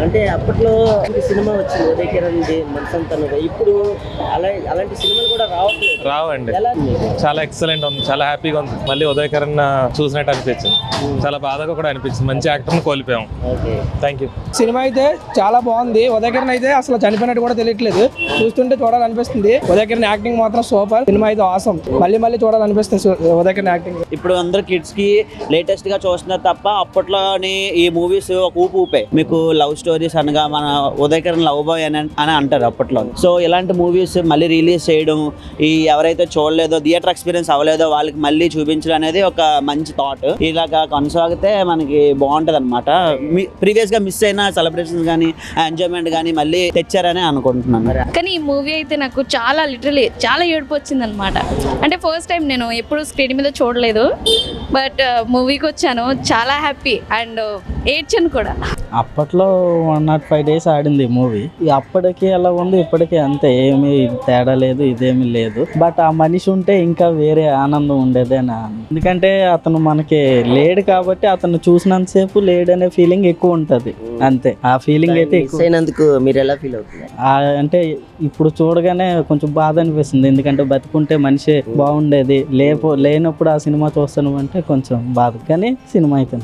అంటే అప్పట్లో సినిమా వచ్చింది ఉదయ్ కిరణ్ మనసంతనుగా, ఇప్పుడు అలాంటి సినిమాలు కూడా రావండి. ఎలా మీకు? చాలా ఎక్సలెంట్ ఉంది, చాలా హ్యాపీగా ఉంది. మళ్ళీ ఉదయ్ కిరణ్ చూసినట్టు అనిపించింది, చాలా బాధగా కూడా అనిపించింది. మంచి యాక్టర్ కోల్పోయాం. Okay, thank you. సినిమా అయితే చాలా బాగుంది. ఉదయ్ కిరణ్ అయితే అసలు చనిపోయినట్టు కూడా తెలియట్లేదు, చూస్తుంటే చూడాలనిపిస్తుంది. ఉదయ్ కిరణ్ యాక్టింగ్ మాత్రం సూపర్. సినిమా అయితే ఆసం, మళ్ళీ చూడాలనిపిస్తుంది ఉదయ్ కిరణ్ యాక్టింగ్. ఇప్పుడు అందరు కిడ్స్ కి లేటెస్ట్ గా చూస్తున్నారు తప్ప అప్పట్లోని ఈ మూవీస్ ఒక ఊపే. మీకు లవ్ స్టోరీస్ అనగా మన ఉదయ్ కిరణ్ లవ్ బాయ్ అని అంటారు అప్పట్లో. సో ఇలాంటి మూవీస్ మళ్ళీ రిలీజ్ చేయడం, ఈ ఎవరైతే చూడలేదో థియేటర్ ఎక్స్పీరియన్స్ అవ్వలేదో వాళ్ళకి మళ్ళీ చూపించడం అనేది ఒక మంచి థాట్. ఇలాగా కొనసాగితే మనకి బాగుంటది అనమాట. ప్రీవియస్ గా మిస్ అయిన సెలబ్రేషన్స్ కానీ ఎంజాయ్మెంట్ కానీ మళ్ళీ తెచ్చారని అనుకుంటున్నాను. కానీ ఈ మూవీ అయితే నాకు లిటరలీ చాలా ఏడుపు వచ్చింది అనమాట. అంటే ఫస్ట్ టైం నేను ఎప్పుడు స్క్రీన్ మీద చూడలేదు, బట్ మూవీకి వచ్చాను, చాలా హ్యాపీ అండ్ ఏడ్చాను కూడా. అప్పట్లో 105 days ఆడింది మూవీ. అప్పటికి ఎలా ఉంది ఇప్పటికీ అంతే, ఏమీ తేడా లేదు, ఇదేమీ లేదు. బట్ ఆ మనిషి ఉంటే ఇంకా వేరే ఆనందం ఉండేది అని. ఎందుకంటే అతను మనకి లేడు కాబట్టి అతను చూసినంతసేపు లేడనే ఫీలింగ్ ఎక్కువ ఉంటుంది, అంతే. ఆ ఫీలింగ్ అయితే అయినందుకు మీరు ఎలా ఫీల్ అవుతున్నారు? అంటే ఇప్పుడు చూడగానే కొంచెం బాధ అనిపిస్తుంది. ఎందుకంటే బతుకుంటే మనిషి బాగుండేది, లేనప్పుడు ఆ సినిమా చూస్తాను అంటే కొంచెం బాధ. కానీ సినిమా అయితే